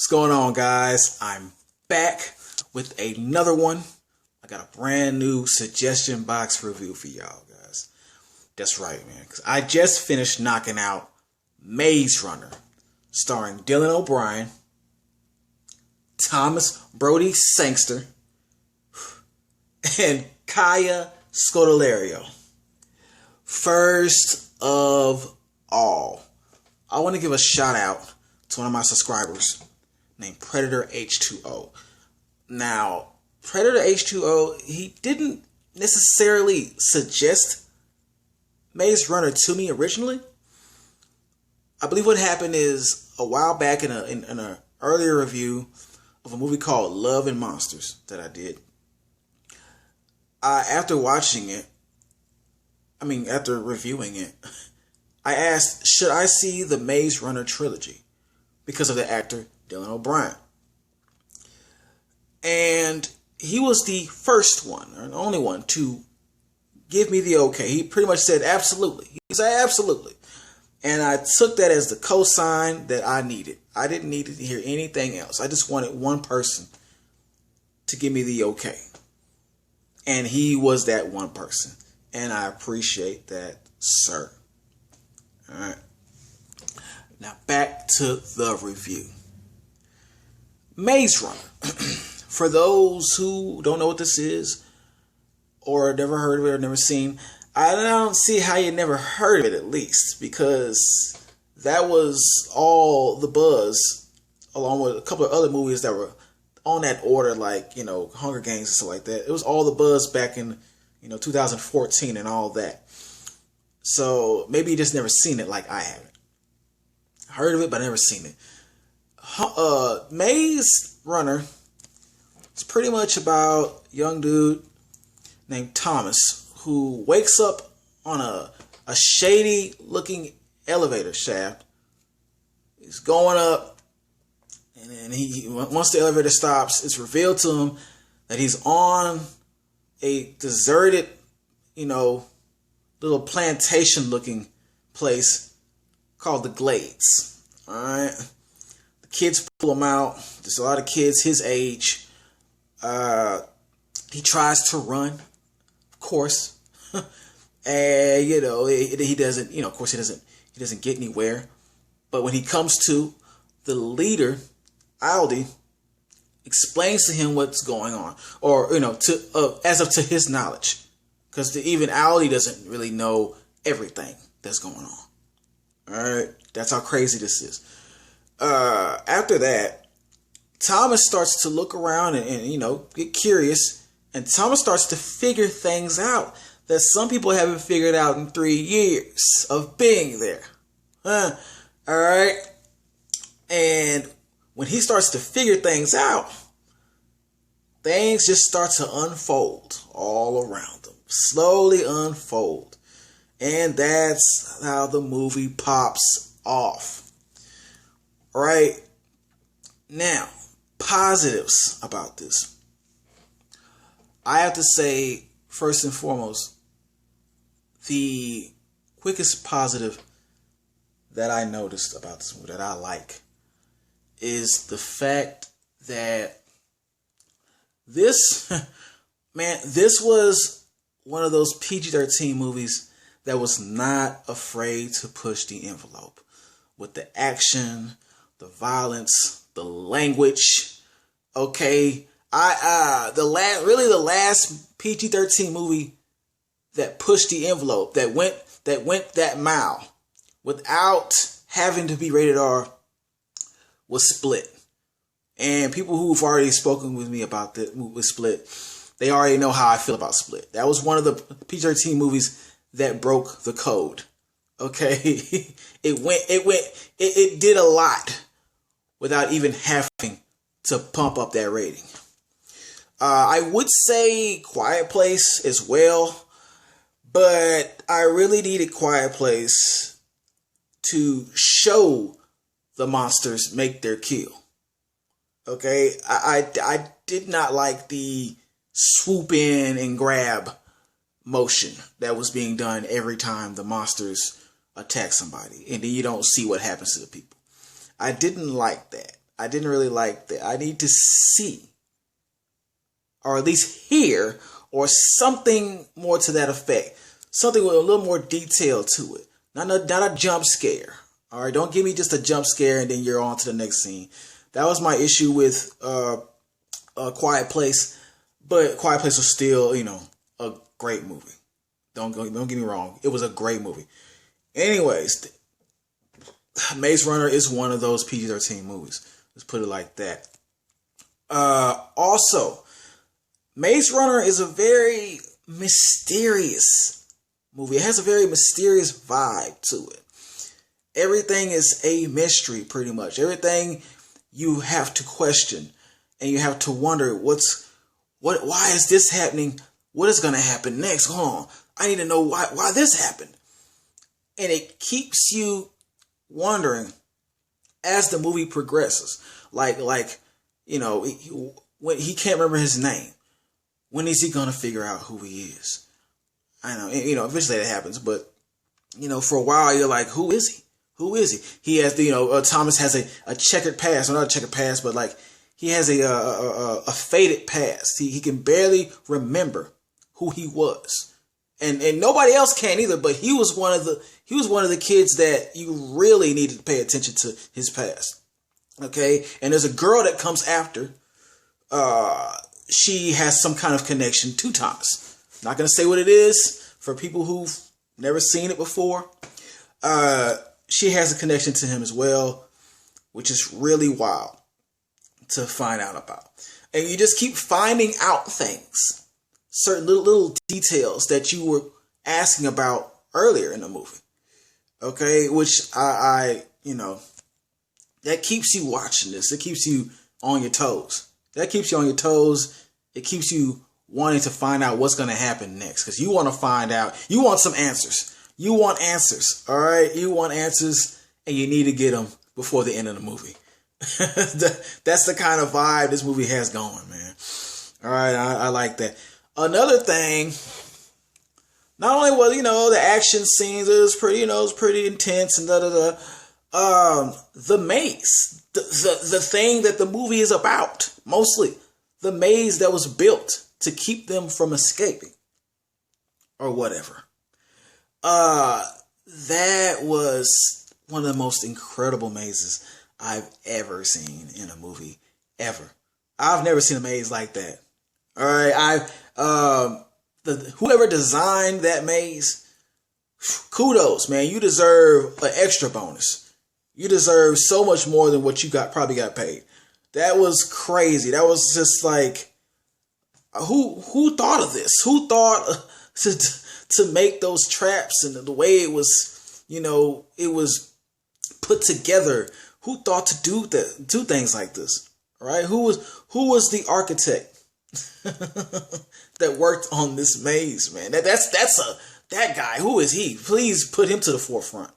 What's going on, guys? I'm back with another one. I got a brand new suggestion box review for y'all, guys. That's right, man, because I just finished knocking out Maze Runner, starring DylanO'Brien, Thomas Brody Sangster, and Kaya Scodelario. First of all, I want to give a shout out to one of my subscribers named Predator H2O. Now, Predator H2O, he didn't necessarily suggest Maze Runner to me originally. I believe what happened is a while back in an earlier review of a movie called Love and Monsters that I did. After reviewing it, I asked, should I see the Maze Runner trilogy because of the actor DylanO'Brien? And he was the first one, or the only one, to give me the okay. He pretty much said absolutely. He said absolutely. And I took that as the cosign that I needed. I didn't need to hear anything else. I just wanted one person to give me the okay. And he was that one person. And I appreciate that, sir. Alright. Now back to the review. Maze Runner. For those who don't know what this is, or never heard of it, or never seen, I don't see how you never heard of it, at least, because that was all the buzz, along with a couple of other movies that were on that order, like, Hunger Games and stuff like that. It was all the buzz back in, 2014 and all that. So maybe you just never seen it like I haven't. Heard of it, but never seen it. Maze Runner, it's pretty much about a young dude named Thomas who wakes up on a shady looking elevator shaft. He's going up, and then once the elevator stops, it's revealed to him that he's on a deserted, little plantation looking place called the Glades. Alright. The kids pull him out. There's a lot of kids his age. He tries to run, of course. And he doesn't, of course he doesn't get anywhere. But when he comes to, the leader, Aldi, explains to him what's going on, or as of to his knowledge, because even Aldi doesn't really know everything that's going on. All right, that's how crazy this is. After that, Thomas starts to look around and get curious, and Thomas starts to figure things out that some people haven't figured out in 3 years of being there. All right, and when he starts to figure things out, things just start to unfold all around them. Slowly unfold. And that's how the movie pops off. Right? Now, positives about this. I have to say, first and foremost, the quickest positive that I noticed about this movie that I like is the fact that this was one of those PG-13 movies that was not afraid to push the envelope with the action, the violence, the language. Okay, the last PG-13 movie that pushed the envelope, that went that mile without having to be rated R, was Split. And people who've already spoken with me about the movie Split, they already know how I feel about Split. That was one of the PG-13 movies that broke the code. Okay, it did a lot without even having to pump up that rating. I would say Quiet Place as well, but I really needed Quiet Place to show the monsters make their kill. Okay, I did not like the swoop in and grab motion that was being done every time the monsters attack somebody, and then you don't see what happens to the people. I didn't like that. I didn't really like that. I need to see, or at least hear, or something more to that effect. Something with a little more detail to it. Not a jump scare. All right, don't give me just a jump scare and then you're on to the next scene. That was my issue with Quiet Place, but Quiet Place was still, a great movie. Don't get me wrong. It was a great movie. Anyways, Maze Runner is one of those PG-13 movies. Let's put it like that. Also, Maze Runner is a very mysterious movie. It has a very mysterious vibe to it. Everything is a mystery, pretty much. Everything you have to question, and you have to wonder why is this happening? What is going to happen next? Hold on, I need to know why this happened, and it keeps you wondering as the movie progresses. Like when he can't remember his name. When is he going to figure out who he is? I know, eventually that happens, but for a while you're like, who is he? Who is he? He has Thomas has a checkered past, or not a checkered past, but like he has a faded past. He can barely remember who he was, and nobody else can either. But he was one of the kids that you really needed to pay attention to his past. Okay, and there's a girl that comes after. She has some kind of connection to Thomas. Not gonna say what it is for people who've never seen it before. She has a connection to him as well, which is really wild to find out about. And you just keep finding out things, certain little details that you were asking about earlier in the movie. Okay, which that keeps you watching this. It keeps you on your toes. It keeps you wanting to find out what's going to happen next, because you want to find out. You want some answers. You want answers, all right? You want answers, and you need to get them before the end of the movie. That's the kind of vibe this movie has going, man. All right, I like that. Another thing, not only was the action scenes, it was pretty intense and the maze, the thing that the movie is about, mostly the maze that was built to keep them from escaping or whatever. That was one of the most incredible mazes I've ever seen in a movie, ever. I've never seen a maze like that. All right, whoever designed that maze, kudos, man. You deserve an extra bonus. You deserve so much more than what you probably got paid. That was crazy. That was just like, who thought of this? Who thought to make those traps, and the way it was, it was put together? Who thought to do things like this? All right, who was the architect that worked on this maze, man? That guy. Who is he? Please put him to the forefront.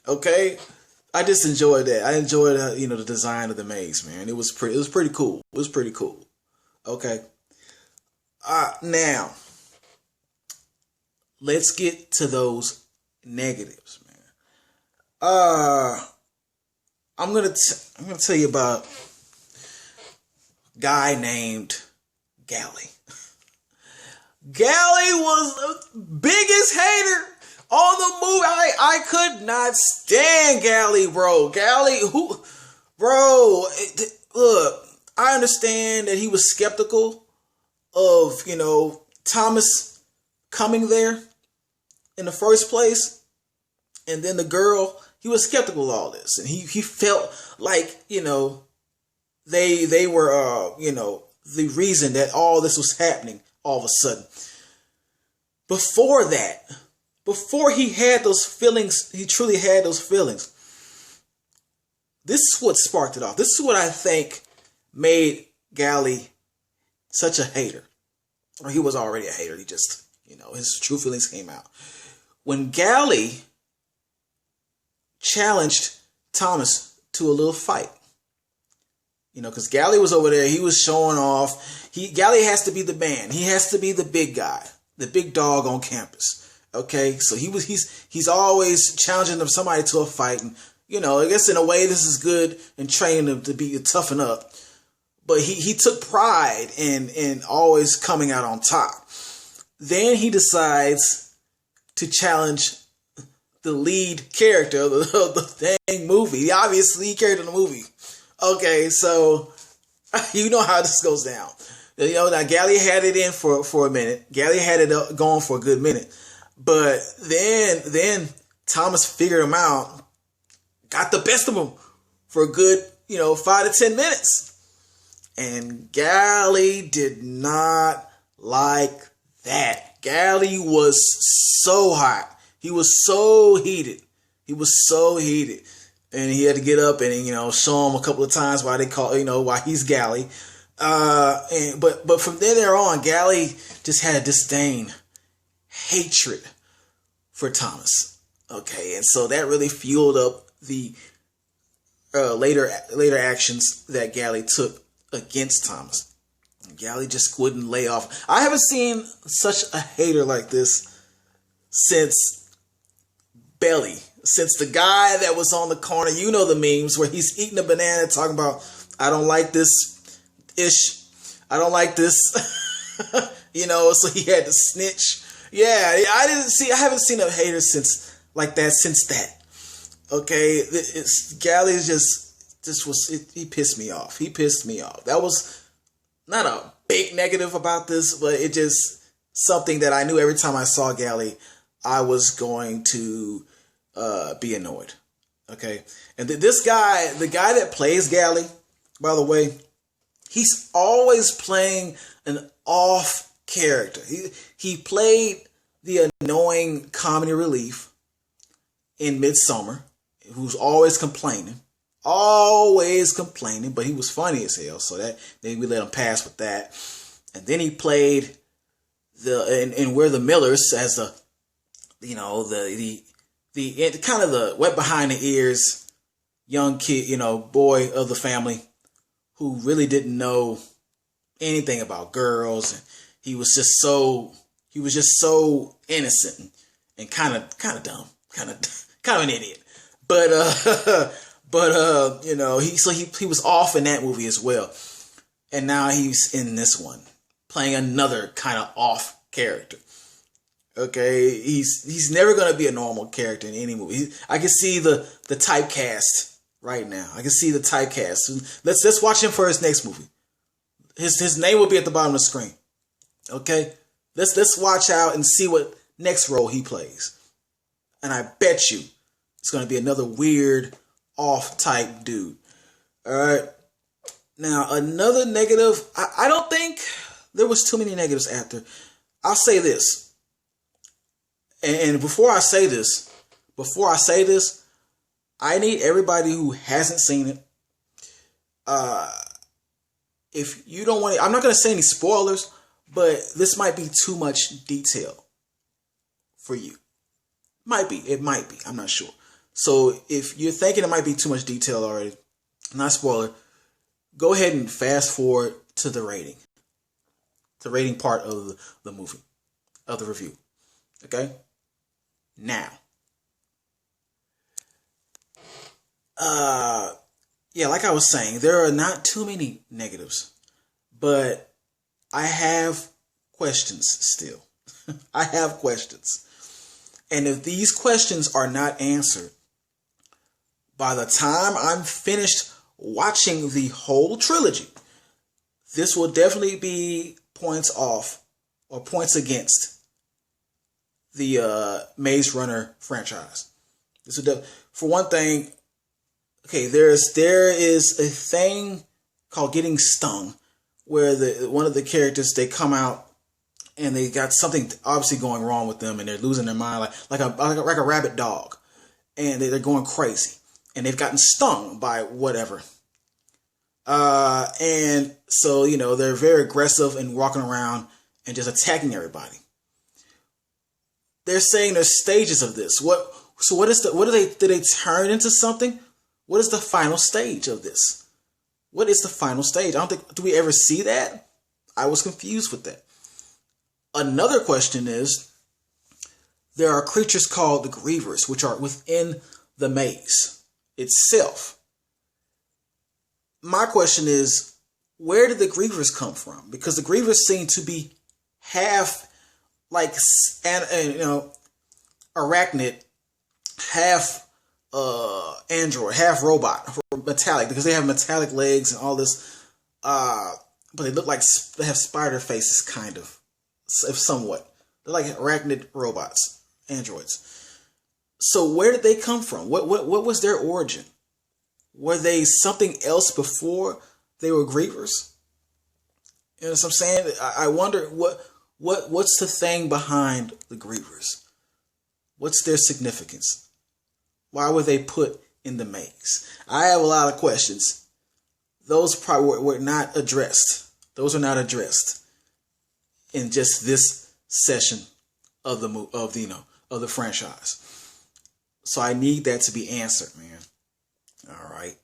Okay, I just enjoyed that. I enjoyed the design of the maze, man. It was pretty cool. It was pretty cool. Okay. Now, let's get to those negatives, man. I'm gonna tell you about a guy named Gally. Gally was the biggest hater on the movie. I could not stand Gally, bro. Look, I understand that he was skeptical of, Thomas coming there in the first place. And then the girl, he was skeptical of all this. And he felt like, they were, the reason that all this was happening all of a sudden. Before that, before he had those feelings, he truly had those feelings. This is what sparked it off. This is what I think made Gally such a hater. Or he was already a hater. He just, his true feelings came out. When Gally challenged Thomas to a little fight. Because Gally was over there. He was showing off. Gally has to be the man. He has to be the big guy. The big dog on campus. Okay? So he's always challenging somebody to a fight. And, I guess in a way this is good and training him to be toughen up. But he took pride in always coming out on top. Then he decides to challenge the lead character of the dang movie. Obviously, he character in the movie. Okay, so you know how this goes down. Now Galley had it in for a minute. Galley had it going for a good minute. But then Thomas figured him out, got the best of him for a good, 5 to 10 minutes. And Galley did not like that. Galley was so hot. He was so heated. And he had to get up and, show him a couple of times why they call, why he's Galley. But from there on, Galley just had disdain, hatred for Thomas. Okay. And so that really fueled up the later actions that Galley took against Thomas. Galley just wouldn't lay off. I haven't seen such a hater like this since Belly. Since the guy that was on the corner, the memes where he's eating a banana talking about, I don't like this ish. I don't like this. So he had to snitch. Yeah, I haven't seen a hater since that. Okay, Galley he pissed me off. That was not a big negative about this, but it just something that I knew every time I saw Galley, I was going to be annoyed. Okay, and this guy, the guy that plays Galley, by the way, he's always playing an off character. He played the annoying comedy relief in Midsummer, who's always complaining, but he was funny as hell. So that maybe we let him pass with that. And then he played in We're the Millers as the kind of the wet behind the ears young kid, boy of the family who really didn't know anything about girls, and he was just so innocent and kind of dumb, kind of an idiot. But he was off in that movie as well. And now he's in this one playing another kind of off character. Okay, he's never going to be a normal character in any movie. I can see the typecast right now. I can see the typecast. Let's watch him for his next movie. His name will be at the bottom of the screen. Okay, let's watch out and see what next role he plays. And I bet you it's going to be another weird off type dude. All right. Now another negative. I don't think there was too many negatives after. I'll say this. And before I say this, I need everybody who hasn't seen it. If you don't want to, I'm not going to say any spoilers, but this might be too much detail for you. It might be. I'm not sure. So if you're thinking it might be too much detail already, not spoiler, go ahead and fast forward to the rating part of the movie, of the review. Okay? Now, like I was saying, there are not too many negatives, but I have questions still. I have questions. And if these questions are not answered, by the time I'm finished watching the whole trilogy, this will definitely be points off or points against the Maze Runner franchise. This will for one thing, okay, there is a thing called getting stung, where one of the characters, they come out and they got something obviously going wrong with them, and they're losing their mind, like a rabid dog, and they're going crazy, and they've gotten stung by whatever. And so they're very aggressive and walking around and just attacking everybody. They're saying there's stages of this. Did they turn into something? What is the final stage of this? What is the final stage? Do we ever see that? I was confused with that. Another question is, there are creatures called the Grievers, which are within the maze. itself. My question is, where did the Grievers come from? Because the Grievers seem to be half like, arachnid, half android, half robot, metallic, because they have metallic legs and all this. But they look like they have spider faces, kind of, somewhat. They're like arachnid robots, androids. So where did they come from? What was their origin? Were they something else before they were Grievers? You know what I'm saying? I wonder what's the thing behind the Grievers? What's their significance? Why were they put in the maze? I have a lot of questions. Those probably were not addressed. Those are not addressed in just this session of the franchise. So I need that to be answered, man. All right.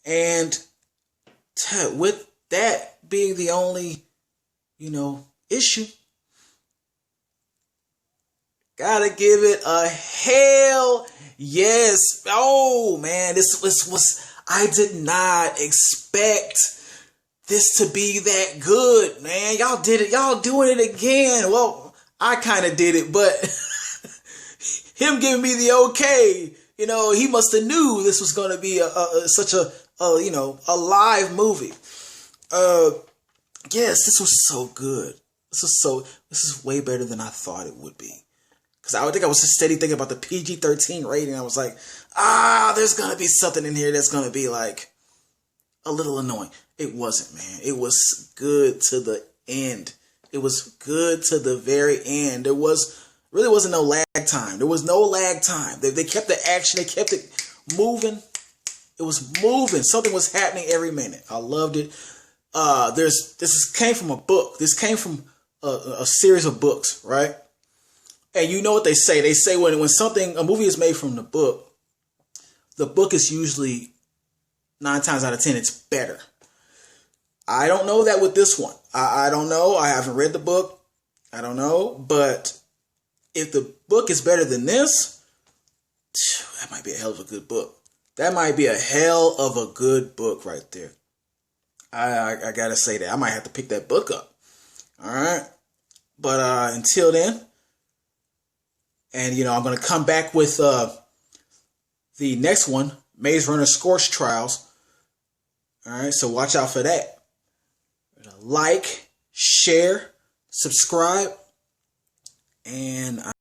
And with that being the only, issue, gotta give it a hell yes. Oh man, this was I did not expect this to be that good, man. Y'all did it. Y'all doing it again. Well, I kind of did it, but him giving me the okay, he must have knew this was going to be such a live movie. Yes, this was so good. This is way better than I thought it would be. Because I think I was just steady thinking about the PG-13 rating. I was like, there's going to be something in here that's going to be like a little annoying. It wasn't, man. It was good to the end. It was good to the very end. There really wasn't no lag time. There was no lag time. They kept the action. They kept it moving. It was moving. Something was happening every minute. I loved it. This came from a book. This came from a series of books, right? And you know what they say? They say when a movie is made from the book is usually 9 times out of 10, it's better. I don't know that with this one. I don't know. I haven't read the book. I don't know. But if the book is better than this, that might be a hell of a good book. That might be a hell of a good book right there. I gotta say that. I might have to pick that book up. All right. But until then, and I'm going to come back with the next one, Maze Runner Scorch Trials. All right. So watch out for that. Like, share, subscribe, and